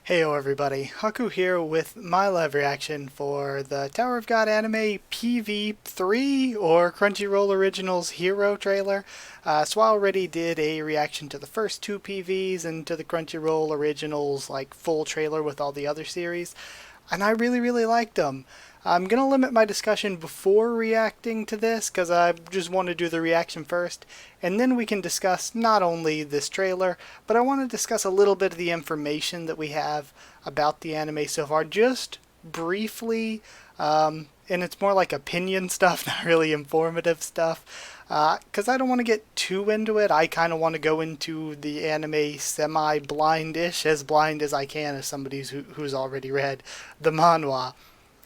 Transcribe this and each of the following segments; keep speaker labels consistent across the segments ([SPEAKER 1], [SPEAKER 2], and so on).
[SPEAKER 1] Heyo everybody, Haku here with my live reaction for the Tower of God anime PV3 or Crunchyroll Originals Hero trailer. So I already did a reaction to the first two PVs and to the Crunchyroll Originals like full trailer with all the other series, and I really liked them. I'm going to limit my discussion before reacting to this because I just want to do the reaction first, and then we can discuss not only this trailer, but I want to discuss a little bit of the information that we have about the anime so far, just briefly, and it's more like opinion stuff, not really informative stuff, because I don't want to get too into it. I kind of want to go into the anime semi-blind-ish, as blind as I can as somebody who's already read the manhwa.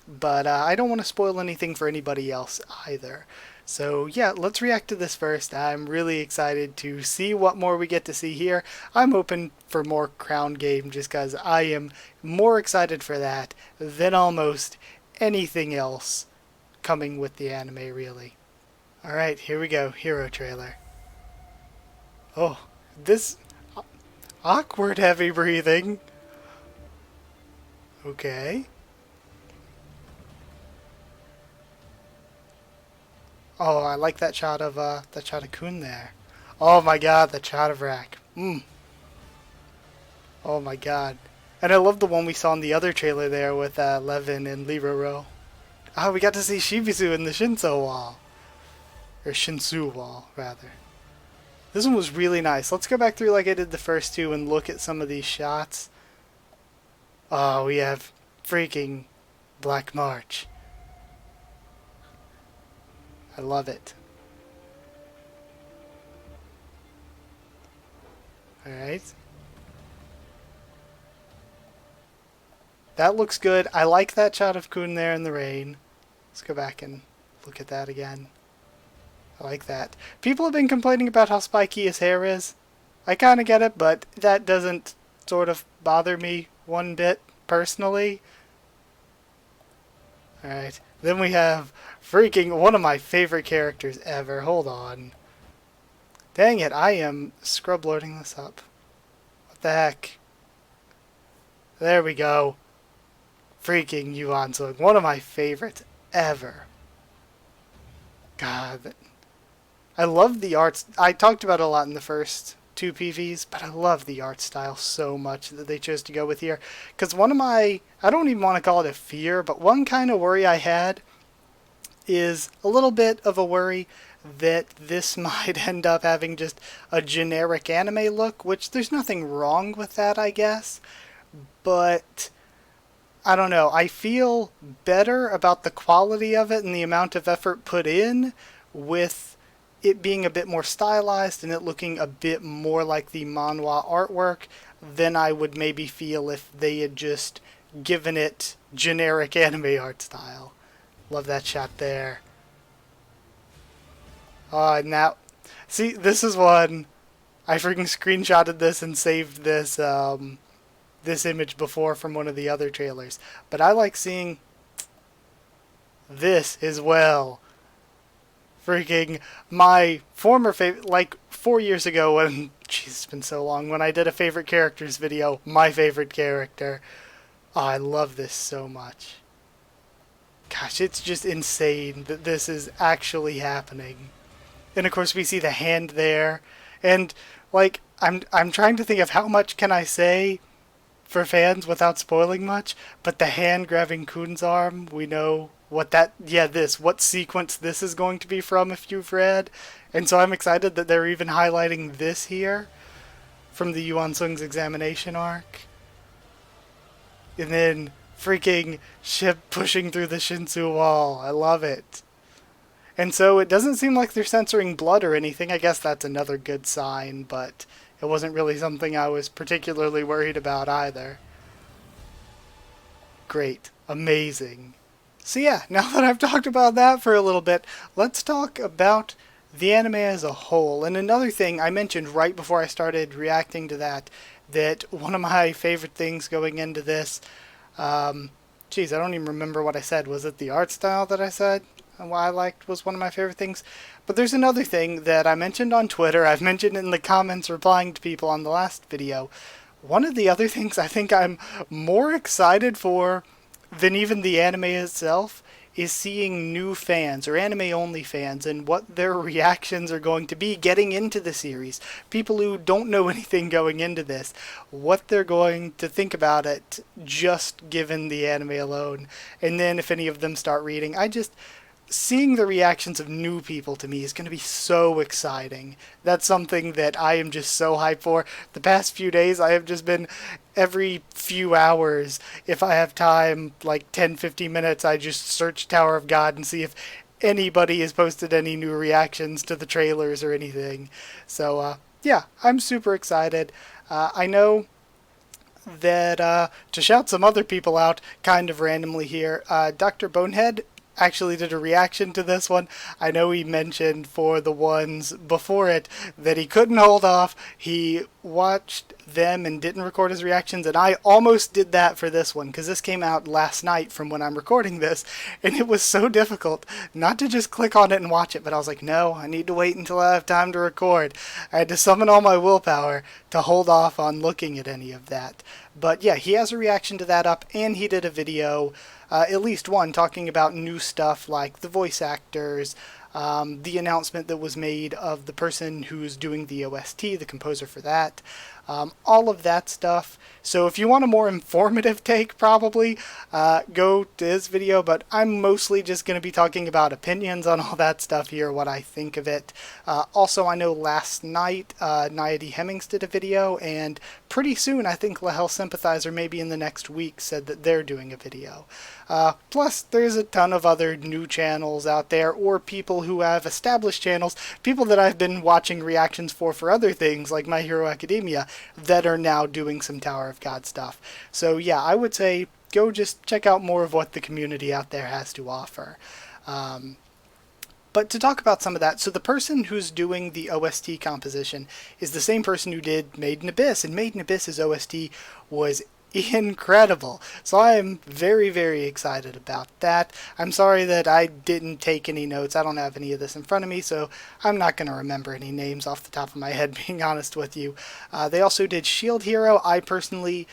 [SPEAKER 1] But I don't want to spoil anything for anybody else either. So yeah, let's react to this first. I'm really excited to see what more we get to see here. I'm hoping for more Crown Game just because I am more excited for that than almost anything else coming with the anime, really. Alright, here we go. Hero trailer. Oh, this awkward heavy breathing. Okay. Oh, I like that shot of Kun there. Oh my god, that shot of Rack. Oh my god. And I love the one we saw in the other trailer there with Levin and Liroro. Oh, we got to see Shibizu in the Shinso wall. Or Shinsu wall, rather. This one was really nice. Let's go back through like I did the first two and look at some of these shots. Oh, we have freaking Black March. I love it. Alright. That looks good. I like that shot of Kun there in the rain. Let's go back and look at that again. I like that. People have been complaining about how spiky his hair is. I kind of get it, but that doesn't sort of bother me one bit, personally. Alright. Then we have freaking one of my favorite characters ever. Hold on. Dang it, I am scrub loading this up. What the heck? There we go. Freaking Yuan Sung. One of my favorites ever. God. I love the arts. I talked about it a lot in the first two PVs, but I love the art style so much that they chose to go with here. Because one of my, I don't even want to call it a fear, but one kind of worry I had is a little bit of a worry that this might end up having just a generic anime look, which there's nothing wrong with that, I guess. But I don't know. I feel better about the quality of it and the amount of effort put in with it being a bit more stylized and it looking a bit more like the manhwa artwork than I would maybe feel if they had just given it generic anime art style. Love that shot there. Now, see, this is one, I freaking screenshotted this and saved this, this image before from one of the other trailers. But I like seeing this as well. Freaking my former favorite, like 4 years ago when, jeez, it's been so long, when I did a favorite characters video, my favorite character. Oh, I love this so much. Gosh, it's just insane that this is actually happening. And of course we see the hand there. And like I'm trying to think of how much can I say for fans without spoiling much, but the hand grabbing Kun's arm, we know what that, what sequence this is going to be from if you've read. And so I'm excited that they're even highlighting this here from the Yuan Sung's examination arc. And then freaking ship pushing through the Shinsu wall. I love it. And so it doesn't seem like they're censoring blood or anything. I guess that's another good sign, but it wasn't really something I was particularly worried about either. Great. Amazing. So yeah, now that I've talked about that for a little bit, let's talk about the anime as a whole. And another thing I mentioned right before I started reacting to that one of my favorite things going into this, geez, I don't even remember what I said. Was it the art style that I said? What I liked was one of my favorite things. But there's another thing that I mentioned on Twitter, I've mentioned in the comments replying to people on the last video, one of the other things I think I'm more excited for than even the anime itself is seeing new fans or anime only fans and what their reactions are going to be getting into the series. People who don't know anything going into this, what they're going to think about it just given the anime alone. And then if any of them start reading, seeing the reactions of new people to me is going to be so exciting. That's something that I am just so hyped for. The past few days, I have just been every few hours, if I have time, like 10, 15 minutes, I just search Tower of God and see if anybody has posted any new reactions to the trailers or anything. So, yeah, I'm super excited. I know that to shout some other people out kind of randomly here, Dr. Bonehead actually did a reaction to this one. I know he mentioned for the ones before it that he couldn't hold off. He watched them and didn't record his reactions, and I almost did that for this one because this came out last night from when I'm recording this, and it was so difficult not to just click on it and watch it, but I was like, no, I need to wait until I have time to record. I had to summon all my willpower to hold off on looking at any of that. But yeah, he has a reaction to that up, and he did a video, at least one, talking about new stuff like the voice actors, the announcement that was made of the person who's doing the OST, the composer for that, all of that stuff. So if you want a more informative take, probably go to his video, but I'm mostly just going to be talking about opinions on all that stuff here, what I think of it. Also, I know last night, Nia D. Hemmings did a video, and pretty soon, I think Lahel Sympathizer, maybe in the next week, said that they're doing a video. Plus, there's a ton of other new channels out there, or people who have established channels, people that I've been watching reactions for other things, like My Hero Academia, that are now doing some Tower of God stuff. So yeah, I would say go just check out more of what the community out there has to offer. But to talk about some of that, so the person who's doing the OST composition is the same person who did Made in Abyss, and Made in Abyss's OST was incredible. So I'm very, very excited about that. I'm sorry that I didn't take any notes. I don't have any of this in front of me, so I'm not going to remember any names off the top of my head, being honest with you. They also did Shield Hero. I personally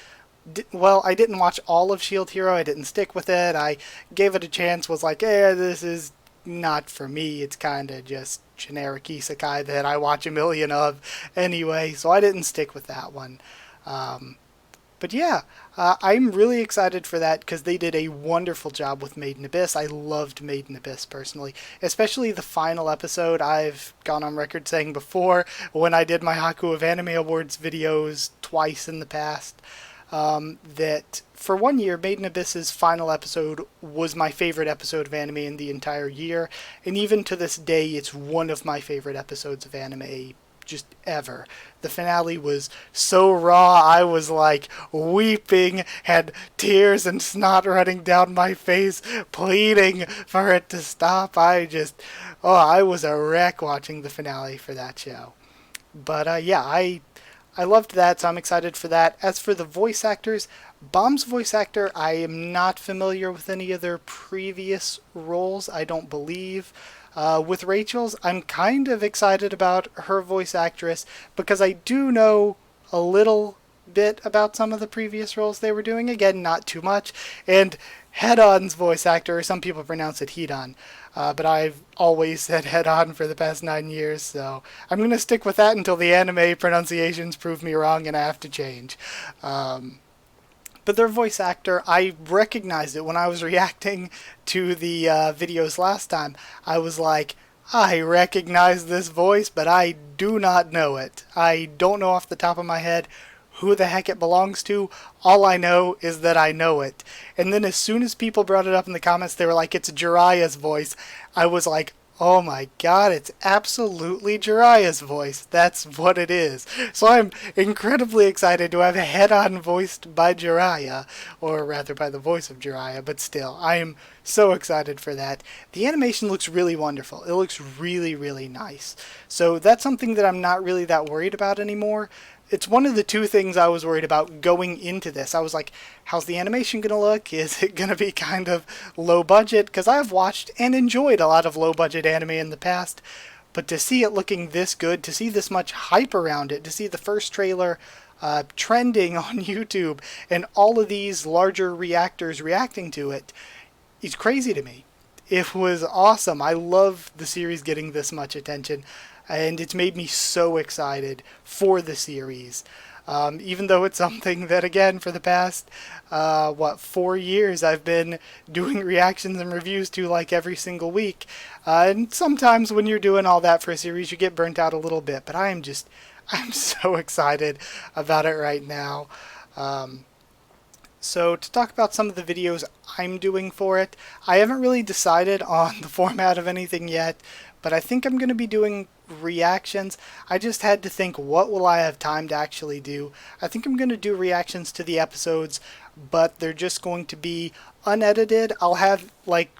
[SPEAKER 1] I didn't watch all of Shield Hero. I didn't stick with it. I gave it a chance, was like, this is not for me. It's kind of just generic isekai that I watch a million of anyway, so I didn't stick with that one. But yeah, I'm really excited for that because they did a wonderful job with Made in Abyss. I loved Made in Abyss personally, especially the final episode. I've gone on record saying before when I did my Haku of Anime Awards videos twice in the past, that for 1 year, Made in Abyss's final episode was my favorite episode of anime in the entire year, and even to this day, it's one of my favorite episodes of anime just ever. The finale was so raw, I was like weeping, had tears and snot running down my face, pleading for it to stop. I was a wreck watching the finale for that show. But yeah, I loved that, so I'm excited for that. As for the voice actors, Bomb's voice actor, I am not familiar with any of their previous roles, I don't believe. With Rachel's, I'm kind of excited about her voice actress because I do know a little bit about some of the previous roles they were doing. Again, not too much. And Head-On's voice actor, some people pronounce it Head-On, but I've always said Head-On for the past 9 years, so I'm going to stick with that until the anime pronunciations prove me wrong and I have to change. But their voice actor, I recognized it when I was reacting to the videos last time. I was like, I recognize this voice, but I do not know it. I don't know off the top of my head who the heck it belongs to. All I know is that I know it. And then as soon as people brought it up in the comments, they were like, it's Jiraiya's voice. I was like, oh my god, it's absolutely Jiraiya's voice. That's what it is. So I'm incredibly excited to have a Head-On voiced by Jiraiya, or rather by the voice of Jiraiya, but still, I am so excited for that. The animation looks really wonderful. It looks really, really nice. So that's something that I'm not really that worried about anymore. It's one of the two things I was worried about going into this. I was like, how's the animation going to look? Is it going to be kind of low budget? Because I've watched and enjoyed a lot of low budget anime in the past. But to see it looking this good, to see this much hype around it, to see the first trailer trending on YouTube, and all of these larger reactors reacting to it is crazy to me. It was awesome. I love the series getting this much attention, and it's made me so excited for the series. Even though it's something that, again, for the past, 4 years I've been doing reactions and reviews to like every single week. And sometimes when you're doing all that for a series, you get burnt out a little bit, but I'm so excited about it right now. So to talk about some of the videos I'm doing for it, I haven't really decided on the format of anything yet, but I think I'm going to be doing reactions. I just had to think, what will I have time to actually do? I think I'm going to do reactions to the episodes, but they're just going to be unedited. I'll have, like,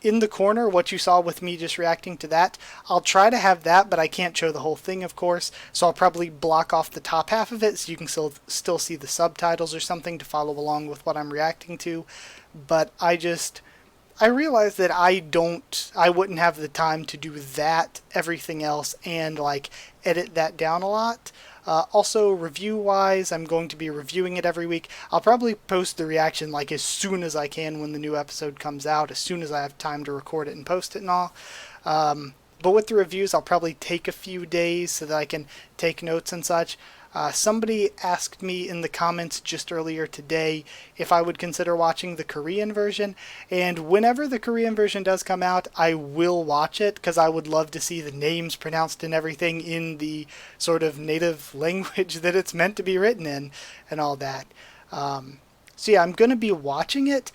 [SPEAKER 1] in the corner what you saw with me just reacting to that. I'll try to have that, but I can't show the whole thing, of course, so I'll probably block off the top half of it so you can still see the subtitles or something to follow along with what I'm reacting to. But I realized that I wouldn't have the time to do that, everything else, and like edit that down a lot. Also, review-wise, I'm going to be reviewing it every week. I'll probably post the reaction like as soon as I can when the new episode comes out, as soon as I have time to record it and post it and all. But with the reviews, I'll probably take a few days so that I can take notes and such. Somebody asked me in the comments just earlier today if I would consider watching the Korean version, and whenever the Korean version does come out, I will watch it, because I would love to see the names pronounced and everything in the sort of native language that it's meant to be written in, and all that. So yeah, I'm going to be watching it,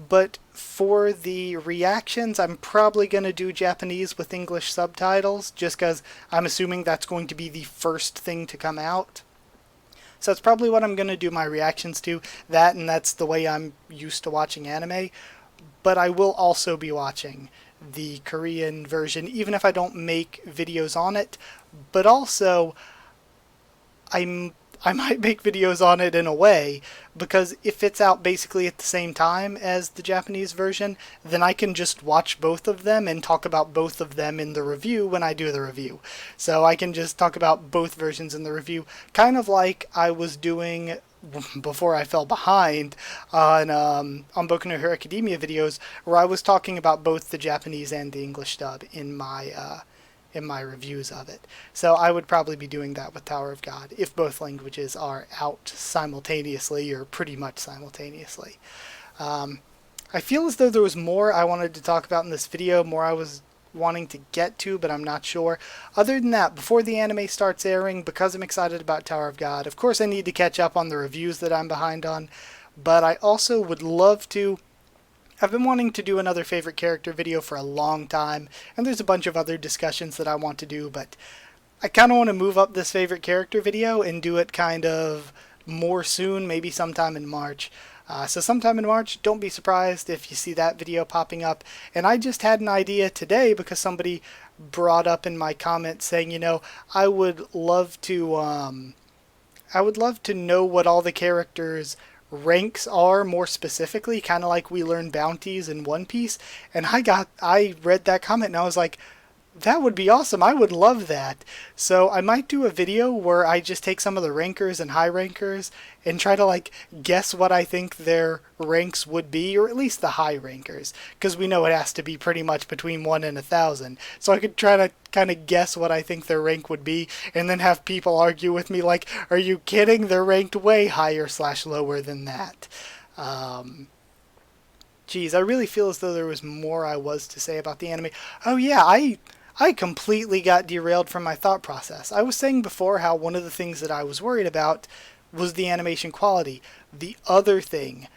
[SPEAKER 1] but for the reactions, I'm probably going to do Japanese with English subtitles, just because I'm assuming that's going to be the first thing to come out. So that's probably what I'm going to do my reactions to, that, and that's the way I'm used to watching anime. But I will also be watching the Korean version, even if I don't make videos on it. But also, I might make videos on it in a way, because if it's out basically at the same time as the Japanese version, then I can just watch both of them and talk about both of them in the review when I do the review. So I can just talk about both versions in the review, kind of like I was doing before I fell behind on Boku no Hero Academia videos, where I was talking about both the Japanese and the English dub in my reviews of it. So I would probably be doing that with Tower of God if both languages are out simultaneously, or pretty much simultaneously. I feel as though there was more I wanted to talk about in this video, more I was wanting to get to, but I'm not sure. Other than that, before the anime starts airing, because I'm excited about Tower of God, of course I need to catch up on the reviews that I'm behind on, but I also would love to. I've been wanting to do another favorite character video for a long time, and there's a bunch of other discussions that I want to do, but I kind of want to move up this favorite character video and do it kind of more soon, maybe sometime in March. So sometime in March, don't be surprised if you see that video popping up. And I just had an idea today because somebody brought up in my comments saying, I would love to know what all the characters' ranks are more specifically, kind of like we learn bounties in One Piece. And I read that comment and I was like, that would be awesome. I would love that. So I might do a video where I just take some of the rankers and high rankers and try to guess what I think their ranks would be, or at least the high rankers, because we know it has to be pretty much between 1 and 1,000. So I could try to kind of guess what I think their rank would be, and then have people argue with me like, are you kidding? They're ranked way higher / lower than that. Geez, I really feel as though there was more I was to say about the anime. Oh yeah, I completely got derailed from my thought process. I was saying before how one of the things that I was worried about was the animation quality. The other thing,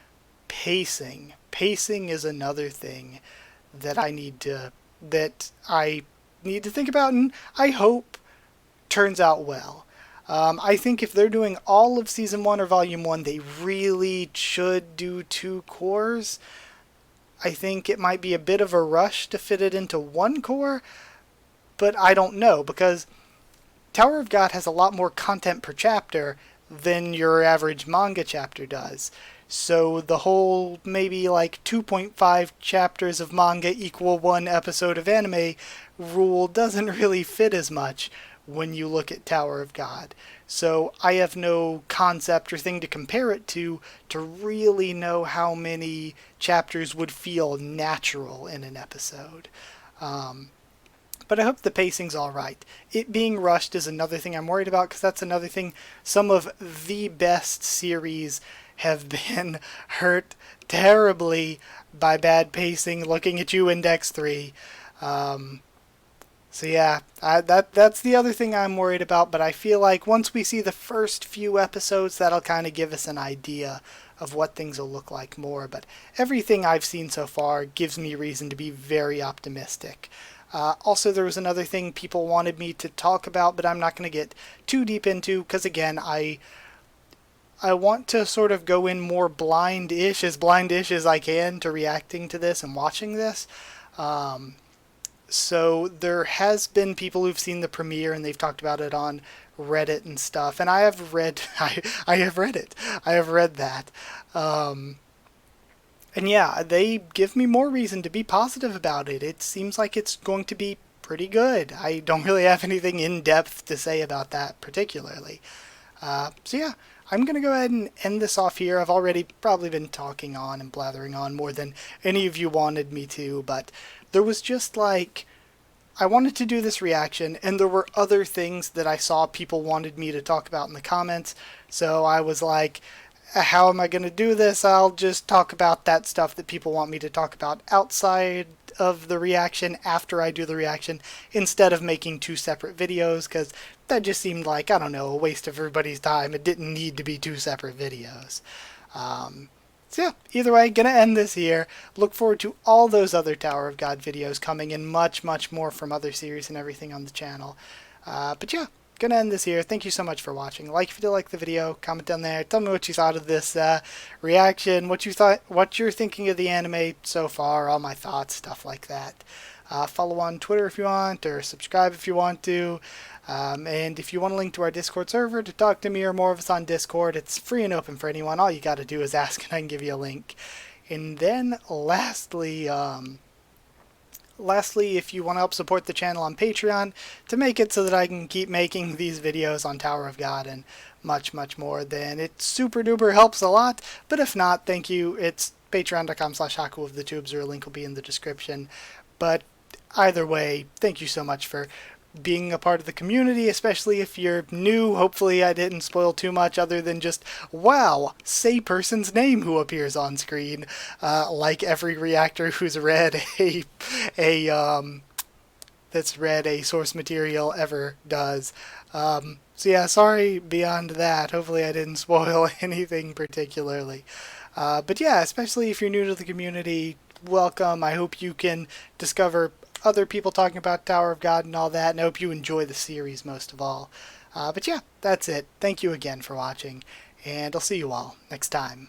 [SPEAKER 1] pacing. Pacing is another thing that I need to think about, and I hope turns out well. I think if they're doing all of Season 1 or Volume 1, they really should do 2 cores. I think it might be a bit of a rush to fit it into 1 core, but I don't know, because Tower of God has a lot more content per chapter than your average manga chapter does. So the whole maybe 2.5 chapters of manga equal 1 episode of anime rule doesn't really fit as much when you look at Tower of God. so I have no concept or thing to compare it to really know how many chapters would feel natural in an episode. But I hope the pacing's all right. It being rushed is another thing I'm worried about, because that's another thing. Some of the best series have been hurt terribly by bad pacing. Looking at you, Index 3. So yeah, that's the other thing I'm worried about, but I feel like once we see the first few episodes, that'll kind of give us an idea of what things will look like more. But everything I've seen so far gives me reason to be very optimistic. Also, there was another thing people wanted me to talk about, but I'm not going to get too deep into, because again, I want to sort of go in more blind-ish as I can to reacting to this and watching this. So there has been people who've seen the premiere and they've talked about it on Reddit and stuff, and I have read I have read it. I have read that. And yeah, they give me more reason to be positive about it. It seems like it's going to be pretty good. I don't really have anything in depth to say about that particularly. So yeah, I'm going to go ahead and end this off here. I've already probably been talking on and blathering on more than any of you wanted me to, but there was just like, I wanted to do this reaction, and there were other things that I saw people wanted me to talk about in the comments, so I was like, how am I going to do this? I'll just talk about that stuff that people want me to talk about outside of the reaction after I do the reaction, instead of making two separate videos, because that just seemed like, I don't know, a waste of everybody's time. It didn't need to be two separate videos. So yeah, either way, gonna end this here. Look forward to all those other Tower of God videos coming, and much, much more from other series and everything on the channel. But yeah, gonna end this here. Thank you so much for watching. Like if you did like the video, comment down there. Tell me what you thought of this reaction, what you're thinking of the anime so far, all my thoughts, stuff like that. Follow on Twitter if you want, or subscribe if you want to. And if you want a link to our Discord server to talk to me or more of us on Discord, it's free and open for anyone. All you got to do is ask and I can give you a link. And then lastly, if you want to help support the channel on Patreon to make it so that I can keep making these videos on Tower of God and much, much more, then it super duper helps a lot. But if not, thank you. It's patreon.com/Haku of the Tubes, or a link will be in the description. But either way, thank you so much for being a part of the community, especially if you're new. Hopefully I didn't spoil too much other than just, wow, say person's name who appears on screen, like every reactor who's read that's read a source material ever does. So yeah, sorry beyond that. Hopefully I didn't spoil anything particularly. But yeah, especially if you're new to the community, welcome. I hope you can discover other people talking about Tower of God and all that, and I hope you enjoy the series most of all. But yeah, that's it. Thank you again for watching, and I'll see you all next time.